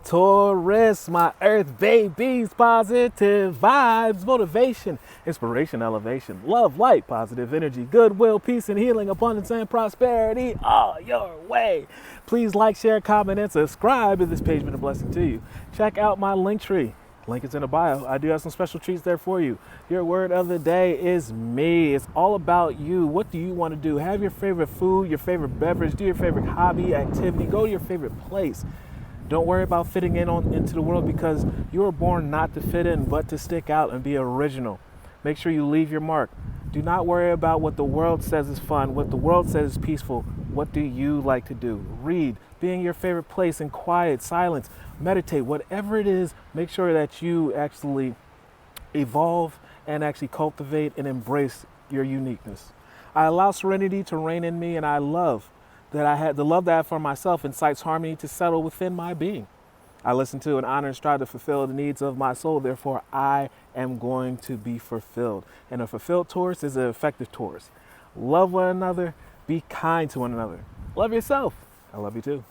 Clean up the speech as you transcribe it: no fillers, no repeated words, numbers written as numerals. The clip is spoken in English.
Taurus, my earth babies, positive vibes, motivation, inspiration, elevation, love, light, positive energy, goodwill, peace and healing, abundance and prosperity all your way. Please like, share, comment, and subscribe if this page been a blessing to you. Check out my LinkTree. Link is in the bio. I do have some special treats there for you. Your word of the day is me. It's all about you. What do you want to do? Have your favorite food, your favorite beverage, do your favorite hobby, activity, go to your favorite place. Don't worry about fitting into the world, because you were born not to fit in, but to stick out and be original. Make sure you leave your mark. Do not worry about what the world says is fun, what the world says is peaceful. What do you like to do? Read, be in your favorite place in quiet, silence, meditate, whatever it is. Make sure that you actually evolve and actually cultivate and embrace your uniqueness. I allow serenity to reign in me, and I love that I had the love that I have for myself incites harmony to settle within my being. I listen to and honor and strive to fulfill the needs of my soul. Therefore, I am going to be fulfilled. And a fulfilled Taurus is an effective Taurus. Love one another. Be kind to one another. Love yourself. I love you too.